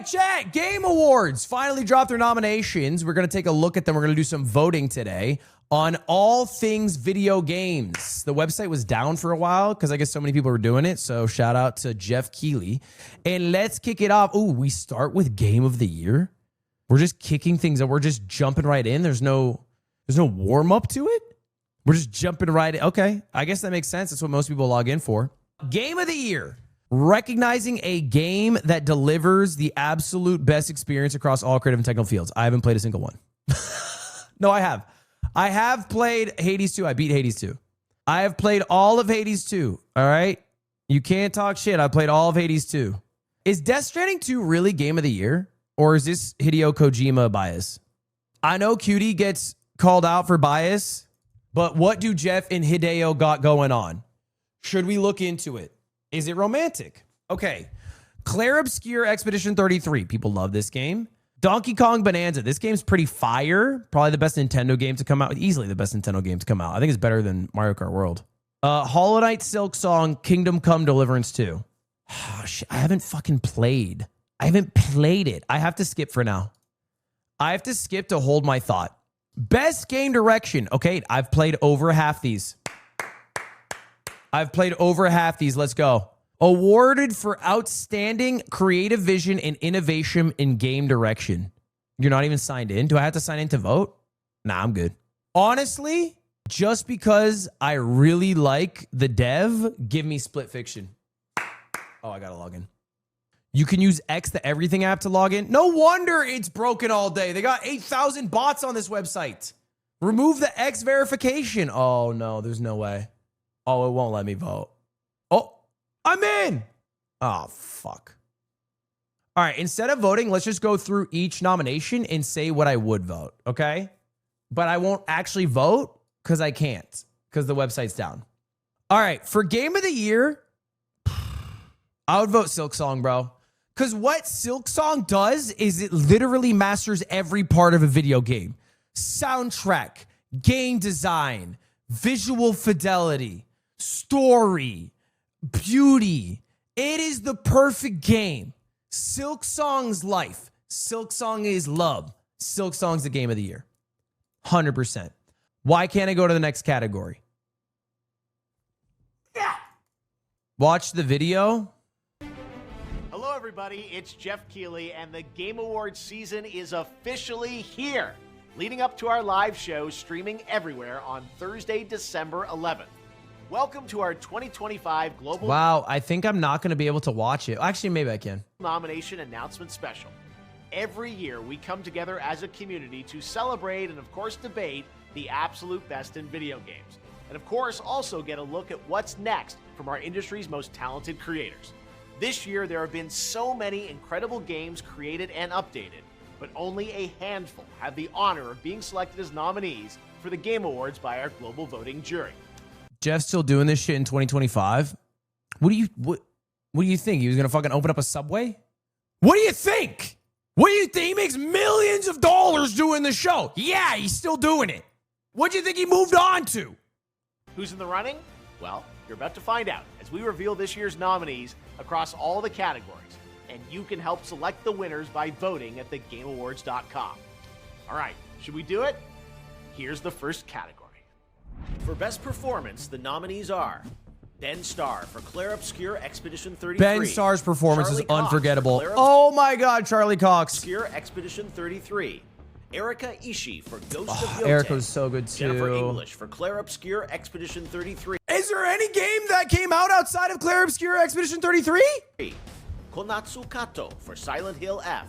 right, chat. Game Awards finally dropped their nominations. We're going to take a look at them. We're going to do some voting today on all things video games. The website was down for a while because I guess so many people were doing it. So shout out to Jeff Keighley. And let's kick it off. Ooh, we start with Game of the Year. We're just kicking things up. We're just jumping right in. There's no warm up to it. We're just jumping right in. Okay, I guess that makes sense. That's what most people log in for. Game of the Year. Recognizing a game that delivers the absolute best experience across all creative and technical fields. I haven't played a single one. No, I have. I have played Hades 2. I beat Hades 2. I have played all of Hades 2. All right? You can't talk shit. I played all of Hades 2. Is Death Stranding 2 really Game of the Year? Or is this Hideo Kojima bias? I know QT gets called out for bias, but what do Jeff and Hideo got going on? Should we look into it? Is it romantic? Okay. Claire Obscure Expedition 33. People love this game. Donkey Kong Bonanza. This game's pretty fire. Probably the best Nintendo game to come out. Easily the best Nintendo game to come out. I think it's better than Mario Kart World. Hollow Knight Silksong Kingdom Come Deliverance 2. Oh, shit. I haven't fucking played. I haven't played it. I have to skip for now. I have to skip to hold my thought. Best game direction. Okay, I've played over half these. Let's go. Awarded for outstanding creative vision and innovation in game direction. You're not even signed in? Do I have to sign in to vote? Nah, I'm good. Honestly, just because I really like the dev, give me Split Fiction. Oh, I gotta log in. You can use X, the everything app, to log in. No wonder it's broken all day. They got 8,000 bots on this website. Remove the X verification. Oh, no, there's no way. Oh, it won't let me vote. Oh, I'm in. Oh, fuck. All right, instead of voting, let's just go through each nomination and say what I would vote, okay? But I won't actually vote because I can't, because the website's down. All right, for Game of the Year, I would vote Silksong, bro. Because what Silksong does is it literally masters every part of a video game. Soundtrack, game design, visual fidelity, story, beauty. It is the perfect game. Silksong's life. Silksong is love. Silksong's the Game of the Year. 100%. Why can't I go to the next category? Yeah. Watch the video. Hello, everybody. It's Jeff Keighley, and the Game Awards season is officially here. Leading up to our live show streaming everywhere on Thursday, December 11th. Welcome to our 2025 Global... Wow, I think I'm not going to be able to watch it. Actually, maybe I can. ...nomination announcement special. Every year, we come together as a community to celebrate and, of course, debate the absolute best in video games. And, of course, also get a look at what's next from our industry's most talented creators. This year, there have been so many incredible games created and updated, but only a handful have the honor of being selected as nominees for the Game Awards by our global voting jury. Jeff's still doing this shit in 2025? What do you think? He was going to fucking open up a Subway? What do you think? What do you think? He makes millions of dollars doing the show. Yeah, he's still doing it. What do you think he moved on to? Who's in the running? Well, you're about to find out as we reveal this year's nominees across all the categories. And you can help select the winners by voting at thegameawards.com. All right, should we do it? Here's the first category. For Best Performance, the nominees are Ben Starr for Claire Obscure Expedition 33. Ben Starr's performance Charlie is Cox unforgettable. Oh my God, Charlie Cox. Obscure Expedition 33. Erika Ishii for Ghost of Yotei. Erika was so good too. Jennifer English for Claire Obscure Expedition 33. Is there any game that came out outside of Claire Obscure Expedition 33? Konatsu Kato for Silent Hill F.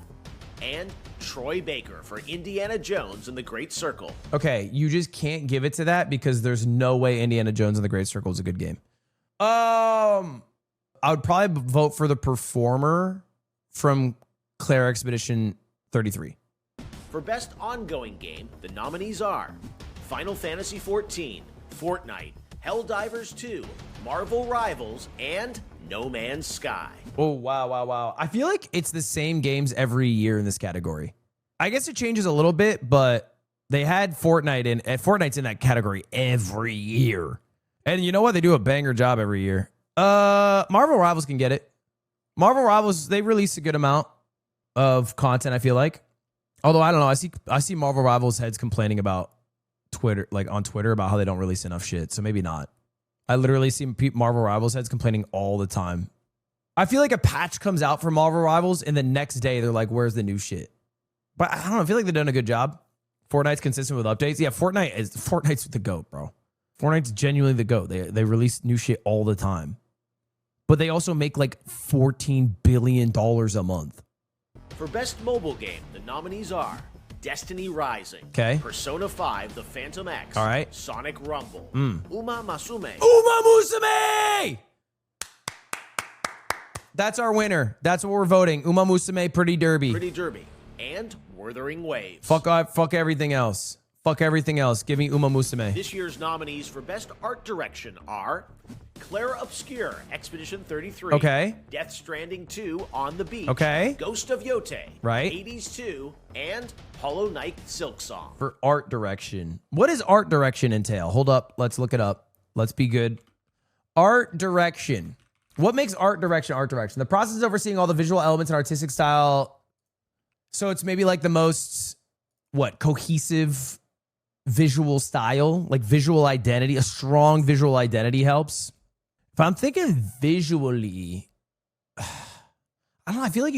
And Troy Baker for Indiana Jones and the Great Circle. Okay, you just can't give it to that because there's no way Indiana Jones and the Great Circle is a good game. I would probably vote for the performer from Claire Expedition 33. For Best Ongoing Game, the nominees are Final Fantasy XIV, Fortnite, Helldivers 2, Marvel Rivals, and No Man's Sky. Oh, wow. I feel like it's the same games every year in this category. I guess it changes a little bit, but they had Fortnite in, and Fortnite's in that category every year. And you know what? They do a banger job every year. Marvel Rivals can get it. Marvel Rivals, they release a good amount. of content, I feel like. Although I don't know, I see Marvel Rivals heads complaining about Twitter, like on Twitter, about how they don't release enough shit. So maybe not. I literally see Marvel Rivals heads complaining all the time. I feel like a patch comes out for Marvel Rivals and the next day they're like, where's the new shit? But I don't know, I feel like they've done a good job. Fortnite's consistent with updates. Yeah, Fortnite's the GOAT, bro. Fortnite's genuinely the GOAT. They release new shit all the time. But they also make like $14 billion a month. For Best Mobile Game, the nominees are Destiny Rising, Okay. Persona 5, The Phantom X, All right. Sonic Rumble, Uma Musume, Uma Musume! That's our winner. That's what we're voting. Uma Musume, Pretty Derby. Pretty Derby, and Wuthering Waves. Fuck everything else. Fuck everything else. Give me Uma Musume. This year's nominees for Best Art Direction are Clara Obscure, Expedition 33. Okay. Death Stranding 2, On the Beach. Okay. Ghost of Yote. Right. Hades 2, and Hollow Knight Silksong. For art direction. What does art direction entail? Hold up. Let's look it up. Let's be good. Art direction. What makes art direction art direction? The process of overseeing all the visual elements and artistic style. So it's maybe like the most, cohesive visual style, like visual identity. A strong visual identity helps. If I'm thinking visually, I don't know. I feel like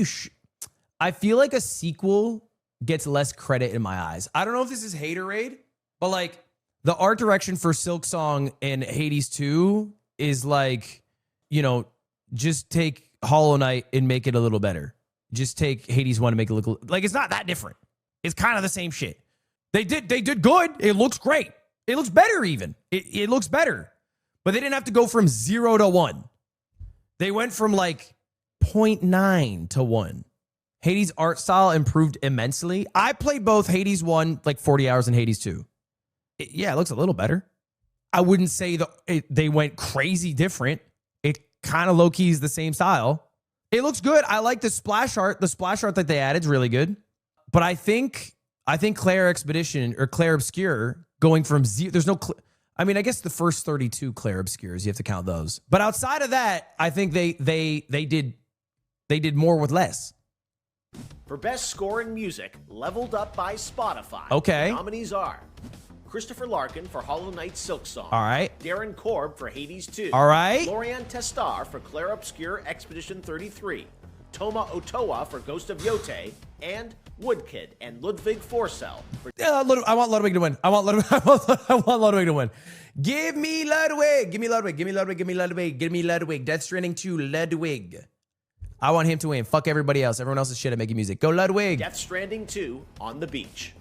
I feel like a sequel gets less credit in my eyes. I don't know if this is haterade, but like the art direction for Silksong and Hades 2 is like, just take Hollow Knight and make it a little better. Just take Hades 1 and make it look like it's not that different. It's kind of the same shit. They did good. It looks great. It looks better even. It looks better. But they didn't have to go from 0 to 1. They went from like 0.9 to 1. Hades' art style improved immensely. I played both Hades 1, like 40 hours, and Hades 2. It looks a little better. I wouldn't say they went crazy different. It kind of low-key is the same style. It looks good. I like the splash art. The splash art that they added is really good. But I think Claire Expedition or Claire Obscure going from 0, there's no... I mean, I guess the first 32 Claire Obscures, you have to count those. But outside of that, I think they did more with less. For Best Score in Music, leveled up by Spotify. Okay. The nominees are Christopher Larkin for Hollow Knight Silksong. All right. Darren Korb for Hades 2. All right. Lorian Testar for Claire Obscure Expedition 33. Toma Otoa for Ghost of Yote. And Woodkid and Ludwig Forcell for... I want Ludwig to win. I want Ludwig to win. Give me Ludwig. Give me Ludwig. Give me Ludwig. Give me Ludwig. Give me Ludwig. Death Stranding 2, Ludwig. I want him to win. Fuck everybody else. Everyone else is shit at making music. Go Ludwig. Death Stranding 2, On the Beach.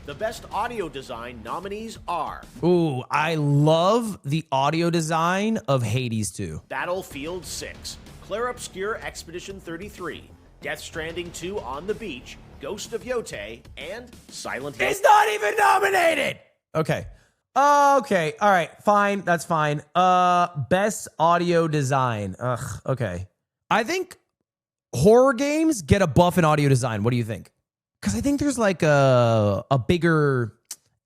The Best Audio Design nominees are... Ooh, I love the audio design of Hades 2. Battlefield 6, Claire Obscure Expedition 33, Death Stranding 2, On the Beach, Ghost of Yote, and Silent Hill. It's not even nominated. Okay. Okay. All right. Fine. That's fine. Best audio design. Ugh. Okay. I think horror games get a buff in audio design. What do you think? Because I think there's like a bigger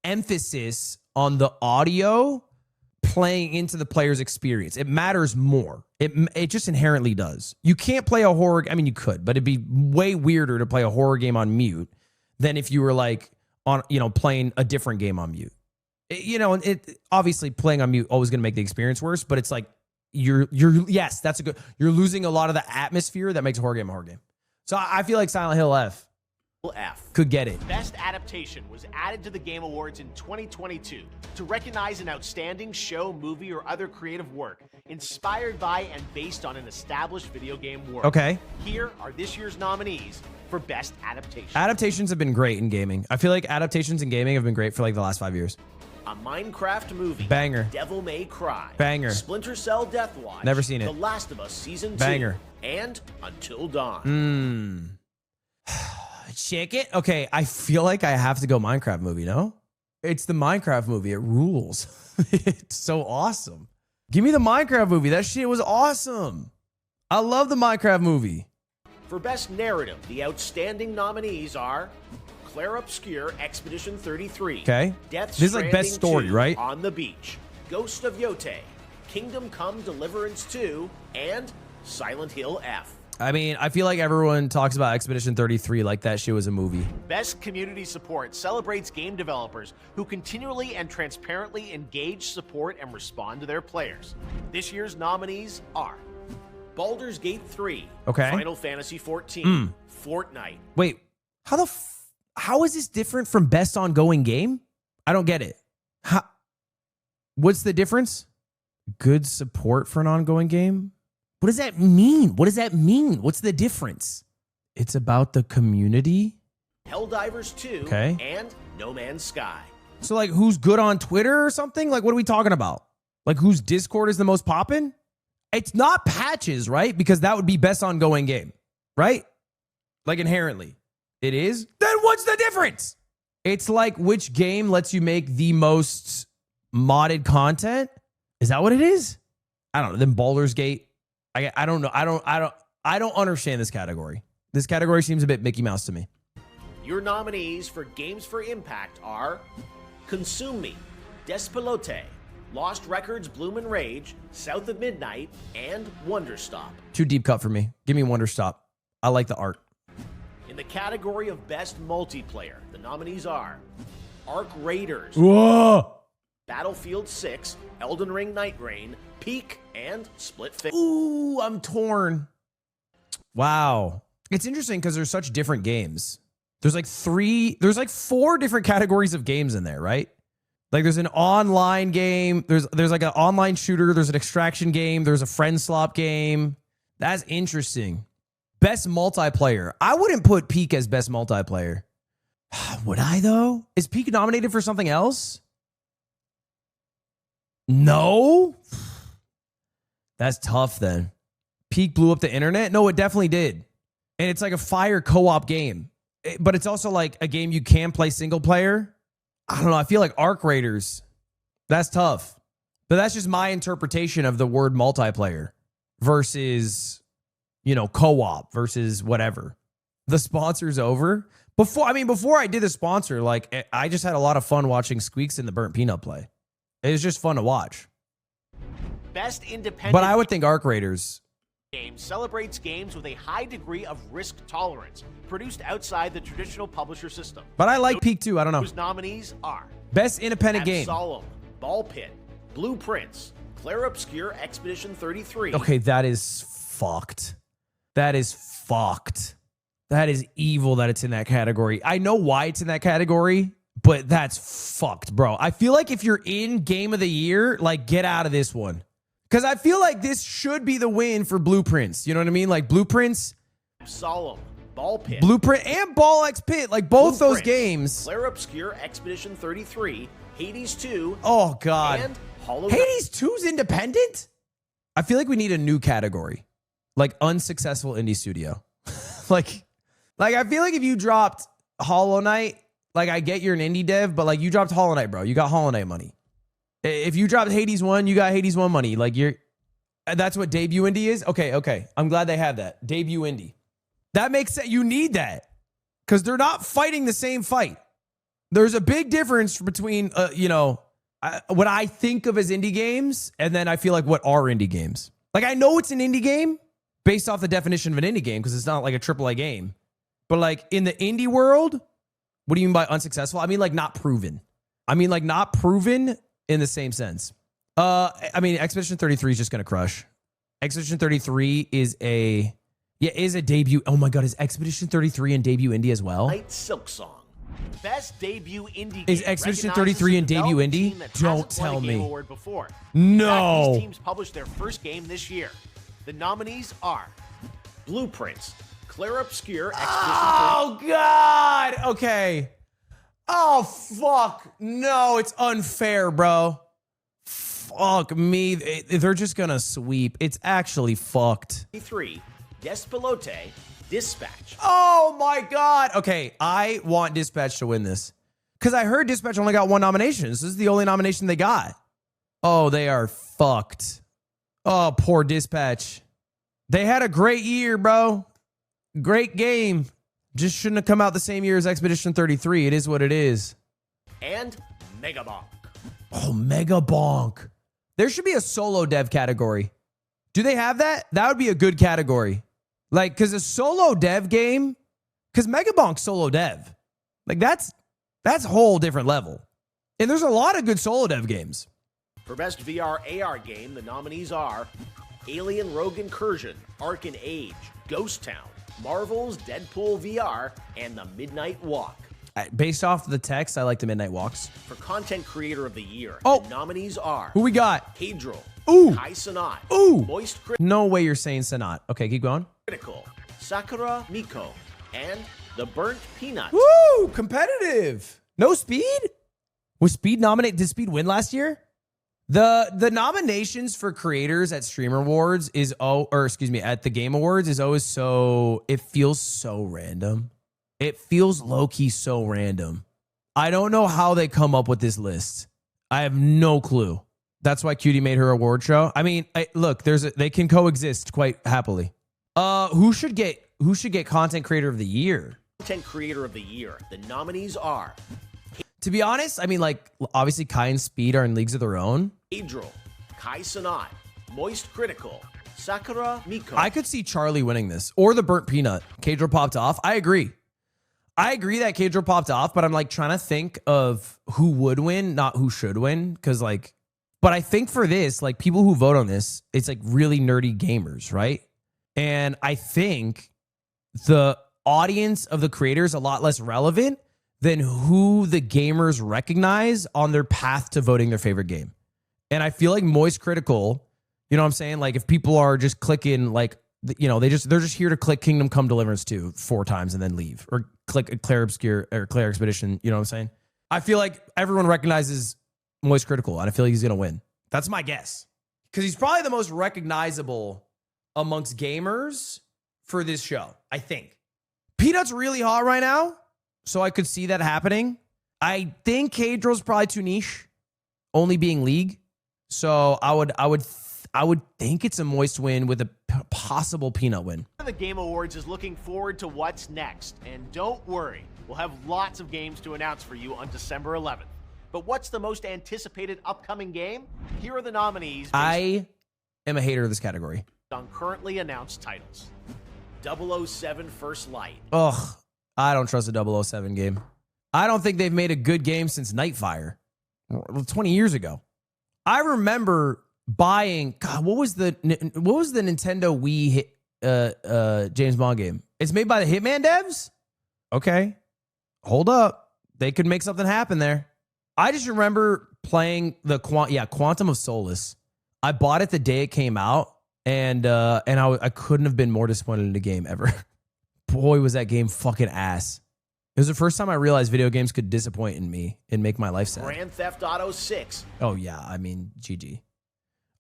emphasis on the audio playing into the player's experience. It matters more. It just inherently does. You can't play a horror. I mean, you could, but it'd be way weirder to play a horror game on mute than if you were like playing a different game on mute. It obviously playing on mute always going to make the experience worse, but it's like yes, that's a good. You're losing a lot of the atmosphere that makes a horror game a horror game. So I feel like Silent Hill F could get it. Best Adaptation was added to the Game Awards in 2022 to recognize an outstanding show, movie, or other creative work inspired by and based on an established video game world. Okay. Here are this year's nominees for Best Adaptation. Adaptations have been great in gaming. I feel like adaptations in gaming have been great for like the last 5 years. A Minecraft movie. Banger. Devil May Cry. Banger. Splinter Cell Death Watch. Never seen it. The Last of Us Season 2. Banger. And Until Dawn. Check it. Okay, I feel like I have to go Minecraft movie, no? It's the Minecraft movie. It rules. It's so awesome. Give me the Minecraft movie. That shit was awesome. I love the Minecraft movie. For Best Narrative, the outstanding nominees are Claire Obscure Expedition 33. Okay. Death This is like best story, 2, right? On the Beach. Ghost of Yote. Kingdom Come Deliverance 2. And Silent Hill F. I mean, I feel like everyone talks about Expedition 33 like that shit was a movie. Best Community Support celebrates game developers who continually and transparently engage, support, and respond to their players. This year's nominees are Baldur's Gate 3, Okay. Final Fantasy 14, Fortnite. Wait, how is this different from best ongoing game? I don't get it. What's the difference? Good support for an ongoing game? What does that mean? What does that mean? What's the difference? It's about the community? Helldivers 2, Okay. and No Man's Sky. So like who's good on Twitter or something? Like what are we talking about? Like whose Discord is the most poppin'? It's not patches, right? Because that would be best ongoing game, right? Like inherently. It is? Then what's the difference? It's like which game lets you make the most modded content? Is that what it is? I don't know. Then Baldur's Gate. I don't know. I don't understand this category. This category seems a bit Mickey Mouse to me. Your nominees for Games for Impact are Consume Me, Despelote, Lost Records Bloom and Rage, South of Midnight, and Wonderstop. Too deep cut for me. Give me Wonderstop. I like the art. In the category of Best Multiplayer, the nominees are Arc Raiders, Whoa! Battlefield 6, Elden Ring Night Rain, Peak, and Split Fiction. Ooh, I'm torn. Wow. It's interesting because there's such different games. There's like four different categories of games in there, right? Like there's an online game, there's like an online shooter, there's an extraction game, there's a friend slop game. That's interesting. Best multiplayer. I wouldn't put Peak as best multiplayer. Would I though? Is Peak nominated for something else? No? That's tough then. Peak blew up the internet? No, it definitely did. And it's like a fire co-op game. But it's also like a game you can play single player. I don't know. I feel like Arc Raiders. That's tough. But that's just my interpretation of the word multiplayer versus, co-op versus whatever. The sponsor's over. Before I did the sponsor, like I just had a lot of fun watching Squeaks and the Burnt Peanut play. It was just fun to watch. Best Independent But I would think Arc Raiders. Game celebrates games with a high degree of risk tolerance, produced outside the traditional publisher system. But I like Peak too. I don't know. Whose nominees are Best independent game. Absolum, Ball Pit, Blueprints, Clair Obscure Expedition 33. Okay, that is fucked. That is fucked. That is evil that it's in that category. I know why it's in that category, but that's fucked, bro. I feel like if you're in Game of the Year, like get out of this one. Because I feel like this should be the win for Blueprints. You know what I mean? Like Blueprints. Absolum, Ball Pit, Blueprint and Ball X Pit. Like both those games. Clair Obscure Expedition 33, Hades 2. Oh, God. And Hollow Hades 2's independent? I feel like we need a new category. Like unsuccessful indie studio. like I feel like if you dropped Hollow Knight, like I get you're an indie dev, but like you dropped Hollow Knight, bro. You got Hollow Knight money. If you dropped Hades 1, you got Hades 1 money. Like that's what debut indie is? Okay. I'm glad they have that. Debut indie. That makes sense. You need that. Because they're not fighting the same fight. There's a big difference between, what I think of as indie games, and then I feel like what are indie games. Like I know it's an indie game based off the definition of an indie game because it's not like a AAA game. But like in the indie world, what do you mean by unsuccessful? I mean like not proven. In the same sense. Expedition 33 is just going to crush. Expedition 33 is a debut. Oh my God, is Expedition 33 and debut indie as well? Night Silksong. Best debut indie Is game. Expedition 33 and debut indie? Don't tell me. No. These teams published their first game this year. The nominees are Blueprints, Clair Obscure Expedition 33. Oh God. Okay. Oh, fuck. No, it's unfair, bro. Fuck me. They're just going to sweep. It's actually fucked. 3, Despelote, Dispatch. Oh, my God. Okay, I want Dispatch to win this. Because I heard Dispatch only got one nomination. This is the only nomination they got. Oh, they are fucked. Oh, poor Dispatch. They had a great year, bro. Great game. Just shouldn't have come out the same year as Expedition 33. It is what it is. And Megabonk. Oh, Megabonk. There should be a solo dev category. Do they have that? That would be a good category. Like, because a solo dev game, because Megabonk's solo dev, like that's a whole different level. And there's a lot of good solo dev games. For Best VR AR Game, the nominees are Alien Rogue Incursion, Arcan Age, Ghost Town, Marvel's Deadpool VR, and The Midnight Walk. Based off the text, I like the Midnight Walks. For Content Creator of the Year, Oh. the nominees are Who we got? Cadril, Ooh. Kai Sanat, Ooh. Moist No way you're saying Sanat. Okay, keep going. Critical, Sakura Miko, and The Burnt Peanut. Woo! Competitive. No Speed? Was Speed nominated? Did Speed win last year? The nominations for creators at Streamer Awards at the Game Awards is always so, it feels so random. It feels low-key so random. I don't know how they come up with this list. I have no clue. That's why Cutie made her award show. I mean, look, they can coexist quite happily. Who should get Content Creator of the Year? Content Creator of the Year, the nominees are To be honest, I mean, like, obviously Kai and Speed are in leagues of their own. Cadril, Kai Sanat, Moist Critical, Sakura Miko. I could see Charlie winning this or the Burnt Peanut. Cadro popped off. I agree that Cadro popped off, but I'm like trying to think of who would win, not who should win. But I think for this, like people who vote on this, it's like really nerdy gamers, right? And I think the audience of the creator is a lot less relevant than who the gamers recognize on their path to voting their favorite game. And I feel like Moist Critical, you know what I'm saying? Like if people are just clicking, like, you know, they're just here to click Kingdom Come Deliverance 2 4 times and then leave, or click Claire Obscure or Claire Expedition. You know what I'm saying? I feel like everyone recognizes Moist Critical, and I feel like he's going to win. That's my guess. Because he's probably the most recognizable amongst gamers for this show, I think. Peanut's really hot right now, so I could see that happening. I think Cadro's probably too niche, only being League. So I would think it's a Moist win with a possible Peanut win. The Game Awards is looking forward to what's next. And don't worry, we'll have lots of games to announce for you on December 11th. But what's the most anticipated upcoming game? Here are the nominees. I am a hater of this category. On currently announced titles. 007 First Light. Ugh, I don't trust a 007 game. I don't think they've made a good game since Nightfire 20 years ago. I remember buying, God, what was the Nintendo Wii James Bond game? It's made by the Hitman devs? Okay. Hold up. They could make something happen there. I just remember playing the Quantum of Solace. I bought it the day it came out, and I couldn't have been more disappointed in the game ever. Boy, was that game fucking ass. It was the first time I realized video games could disappoint in me and make my life sad. Grand Theft Auto 6. Oh, yeah. I mean, GG.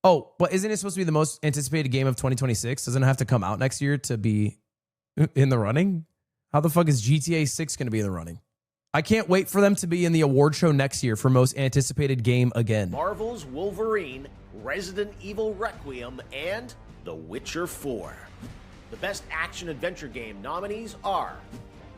Oh, but isn't it supposed to be the most anticipated game of 2026? Doesn't it have to come out next year to be in the running? How the fuck is GTA 6 going to be in the running? I can't wait for them to be in the award show next year for most anticipated game again. Marvel's Wolverine, Resident Evil Requiem, and The Witcher 4. The best action-adventure game nominees are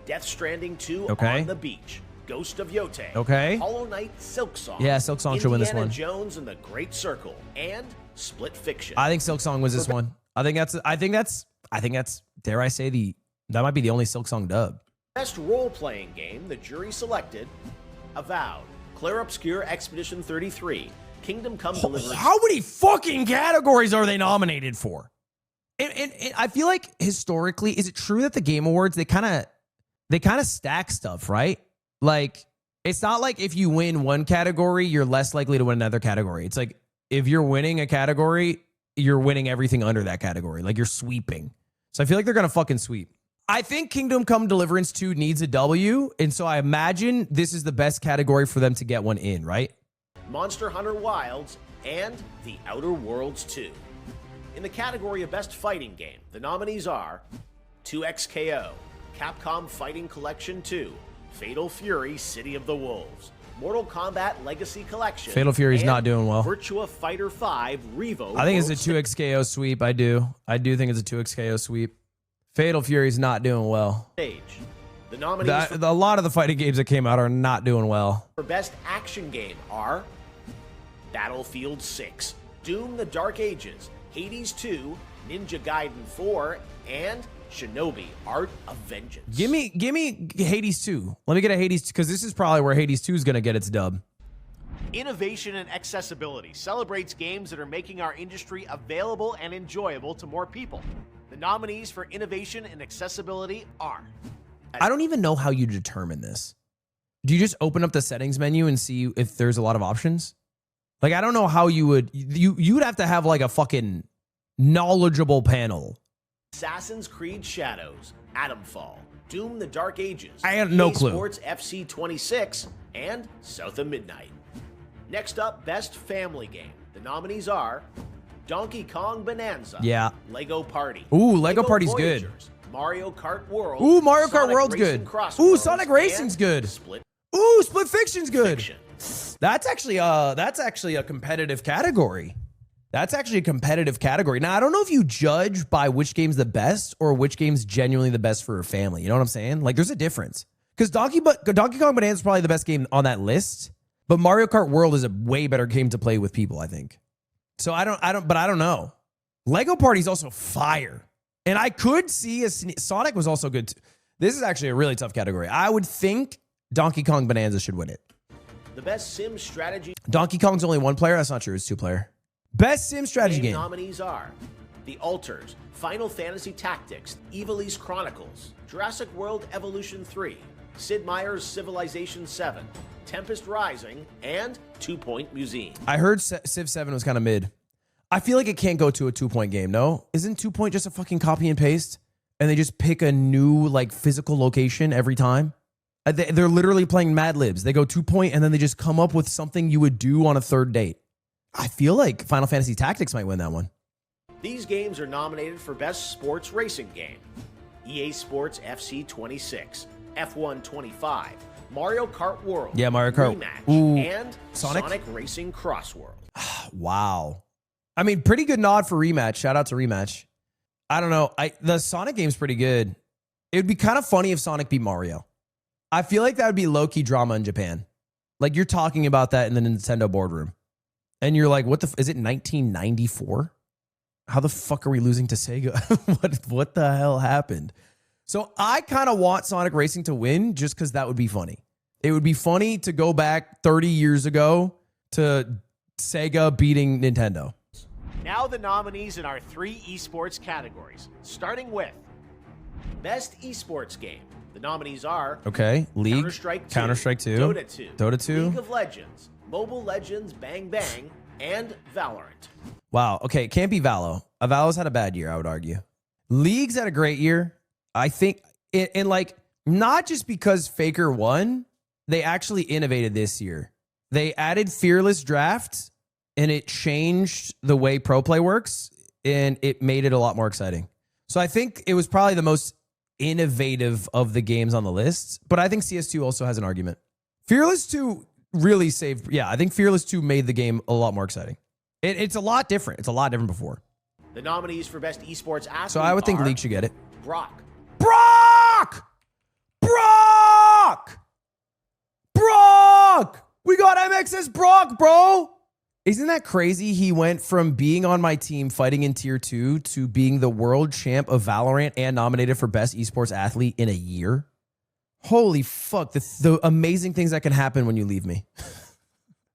Death Stranding 2 On the Beach, Ghost of Yote, Hollow Knight Silksong, yeah, Silksong should win this one, Indiana Jones and the Great Circle, and Split Fiction. I think Silksong wins this one. I think that's dare I say that might be the only Silksong dub. Best role-playing game, the jury selected Avowed, Claire Obscure Expedition 33, Kingdom Come Deliverance. How many fucking categories are they nominated for? And I feel like historically, is it true that the Game Awards, they kind of stack stuff, right? Like, it's not like if you win one category, you're less likely to win another category. It's like if you're winning a category, you're winning everything under that category. Like you're sweeping. So I feel like they're going to fucking sweep. I think Kingdom Come Deliverance 2 needs a W. And so I imagine this is the best category for them to get one in, right? Monster Hunter Wilds and The Outer Worlds 2. In the category of Best Fighting Game, the nominees are 2XKO, Capcom Fighting Collection 2, Fatal Fury City of the Wolves, Mortal Kombat Legacy Collection. Fatal Fury's not doing well. Virtua Fighter 5 Revo. I think it's a 2XKO sweep. I do think it's a 2XKO sweep. Fatal Fury's not doing well. Stage. The nominees a lot of the fighting games that came out are not doing well. For Best Action Game are Battlefield 6, Doom the Dark Ages, Hades 2, Ninja Gaiden 4, and Shinobi Art of Vengeance. Give me Hades 2. Let me get a Hades, because this is probably where Hades 2 is going to get its dub. Innovation and accessibility celebrates games that are making our industry available and enjoyable to more people. The nominees for innovation and accessibility are... I don't even know how you determine this. Do you just open up the settings menu and see if there's a lot of options? Like, I don't know how you would... You would have to have like a fucking knowledgeable panel. Assassin's Creed Shadows, Atomfall, Doom the Dark Ages, I have no clue. Esports FC 26, and South of Midnight. Next up, Best Family Game. The nominees are Donkey Kong Bonanza, Yeah. Lego Party. Ooh, Lego Party's good. Voyagers, Mario Kart World. Ooh, Mario Kart Sonic World's Racing good. Crossroads, Ooh, Sonic Racing's and good. Split Ooh, Split Fiction's good. Fiction. That's actually a competitive category. That's actually a competitive category. Now, I don't know if you judge by which game's the best or which game's genuinely the best for a family. You know what I'm saying? Like, there's a difference. Because Donkey Kong Bonanza is probably the best game on that list, but Mario Kart World is a way better game to play with people, I think. So I don't know. Lego Party's also fire. And I could see Sonic was also good too. This is actually a really tough category. I would think Donkey Kong Bonanza should win it. The Best Sim Strategy Donkey Kong's only one player? That's not true. It's two player. Best Sim strategy game. nominees are The Alters, Final Fantasy Tactics, Ivalice Chronicles, Jurassic World Evolution 3, Sid Meier's Civilization 7, Tempest Rising, and 2 Point Museum. I heard Civ 7 was kind of mid. I feel like it can't go to a 2 point game, no? Isn't 2 point just a fucking copy and paste? And they just pick a new, like, physical location every time? They're literally playing Mad Libs. They go 2 point and then they just come up with something you would do on a third date. I feel like Final Fantasy Tactics might win that one. These games are nominated for Best Sports Racing Game. EA Sports FC 26, F1 25, Mario Kart World, Yeah, Mario Kart. Rematch, Ooh. and Sonic? Sonic Racing Crossworld. Wow. I mean, pretty good nod for Rematch. Shout out to Rematch. I don't know. The Sonic game's pretty good. It would be kind of funny if Sonic beat Mario. I feel like that would be low-key drama in Japan. Like, you're talking about that in the Nintendo boardroom. And you're like, what the... Is it 1994? How the fuck are we losing to Sega? What the hell happened? So I kind of want Sonic Racing to win just because that would be funny. It would be funny to go back 30 years ago to Sega beating Nintendo. Now the nominees in our 3 esports categories, starting with Best Esports Game. The nominees are Okay, League, Counter-Strike 2, Counter-Strike 2, Dota 2, Dota 2. League of Legends, Mobile Legends Bang Bang, and Valorant. Wow. Okay, it can't be Valo. Valo's had a bad year, I would argue. League's had a great year. I think, and like, not just because Faker won, they actually innovated this year. They added Fearless Draft, and it changed the way pro play works, and it made it a lot more exciting. So I think it was probably the most innovative of the games on the list, but I think CS2 also has an argument. Fearless 2 really saved. Yeah, I think Fearless 2 made the game a lot more exciting. It's a lot different. It's a lot different before. The nominees for Best Esports Athlete So I would think are League should get it. Brock, Brock! Brock! Brock! We got MXS Brock, bro! Isn't that crazy? He went from being on my team fighting in tier 2 to being the world champ of Valorant and nominated for Best Esports Athlete in a year. Holy fuck. The amazing things that can happen when you leave me.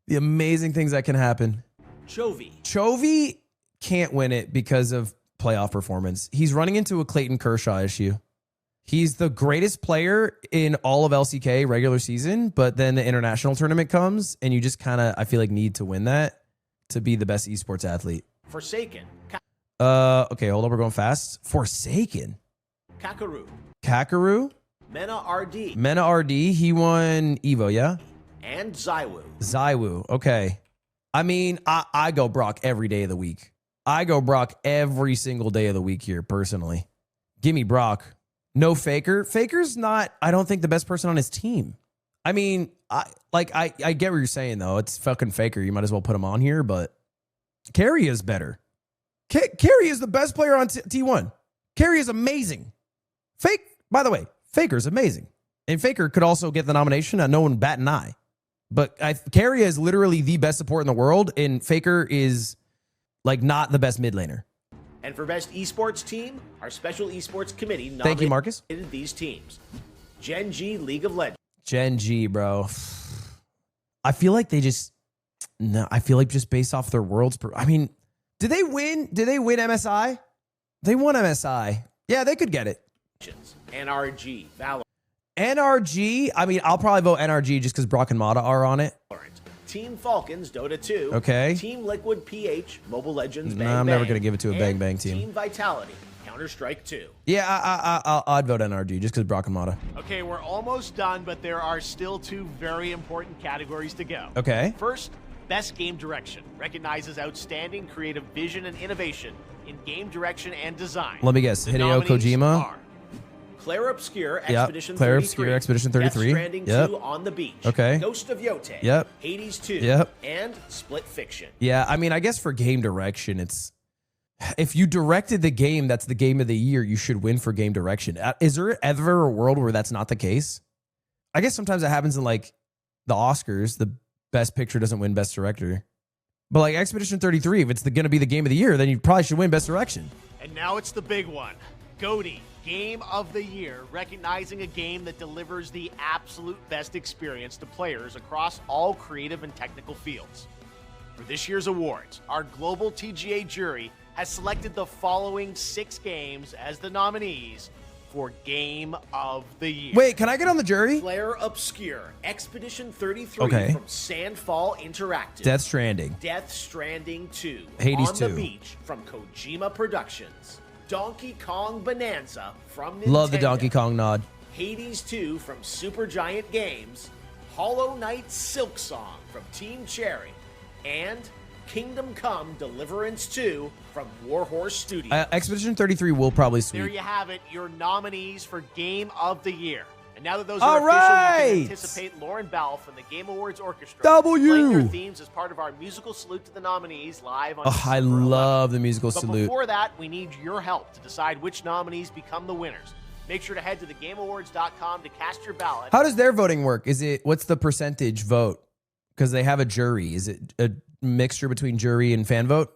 The amazing things that can happen. Chovy can't win it because of playoff performance. He's running into a Clayton Kershaw issue. He's the greatest player in all of LCK regular season, but then the international tournament comes and you just kind of, I feel like, need to win that to be the best esports athlete. Forsaken, Okay, hold on, we're going fast. Forsaken. Kakaru. Mena RD, he won Evo, yeah? And Zywoo, okay. I mean, I go Brock every day of the week. I go Brock every single day of the week here, personally. Give me Brock. No Faker. Faker's not, I don't think, the best person on his team. I mean, I get what you're saying, though. It's fucking Faker. You might as well put him on here, but Carry is better. Carry is the best player on T1. Carry is amazing. By the way, Faker's amazing. And Faker could also get the nomination. No one bat an eye. But Carry is literally the best support in the world, and Faker is, like, not the best mid laner. And for Best Esports Team, our special esports committee Thank you, Marcus. nominated these teams. Gen G League of Legends. Gen G, bro. I feel like they just... No, I feel like just based off their worlds... I mean, did they win? Did they win MSI? They won MSI. Yeah, they could get it. NRG, Valorant. NRG, I mean, I'll probably vote NRG just because Brock and Mata are on it. Team Falcons, Dota 2. Okay. Team Liquid, PH, Mobile Legends, Bang No, I'm Bang. never going to give it to a Bang And Bang team. Team Vitality, Counter-Strike 2. Yeah, I'd vote NRG just because Brock and Mata. Okay, we're almost done, but there are still 2 very important categories to go. Okay. First, Best Game Direction. Recognizes outstanding creative vision and innovation in game direction and design. Let me guess. The Hideo nominees Kojima? are Claire Obscure, Yep. Expedition Claire 33. Obscure, Expedition 33. Death Stranding Yep. 2, On the Beach. Okay. Ghost of Yote. Yep. Hades 2. Yep. And Split Fiction. Yeah, I mean, I guess for game direction, it's... If you directed the game that's the game of the year, you should win for game direction. Is there ever a world where that's not the case? I guess sometimes it happens in, like, the Oscars. The best picture doesn't win best director. But, like, Expedition 33, if it's going to be the game of the year, then you probably should win best direction. And now it's the big one. GOTY, Game of the Year, recognizing a game that delivers the absolute best experience to players across all creative and technical fields. For this year's awards, our global TGA jury has selected the following 6 games as the nominees for Game of the Year. Wait, can I get on the jury? Claire Obscure, Expedition 33 Okay. from Sandfall Interactive. Death Stranding. Death Stranding 2. Hades On 2. the Beach from Kojima Productions. Donkey Kong Bonanza from Nintendo. Love the Donkey Kong nod. Hades 2 from Supergiant Games. Hollow Knight Silksong from Team Cherry. And Kingdom Come Deliverance 2 from Warhorse Studios. Expedition 33 will probably sweep. There you have it, your nominees for Game of the Year. And now that those All are official, right. you can anticipate Lauren Bell from the Game Awards Orchestra W. playing their themes as part of our musical salute to the nominees live on Oh, I December 11th. love the musical But salute. before that, we need your help to decide which nominees become the winners. Make sure to head to thegameawards.com to cast your ballot. How does their voting work? What's the percentage vote? Because they have a jury. Is it a mixture between jury and fan vote?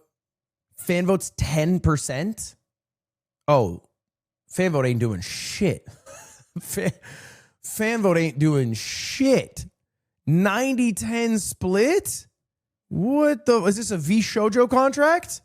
Fan vote's 10%? Oh, fan vote ain't doing shit. Fan vote ain't doing shit. 90-10 split? What the? Is this a V Shoujo contract?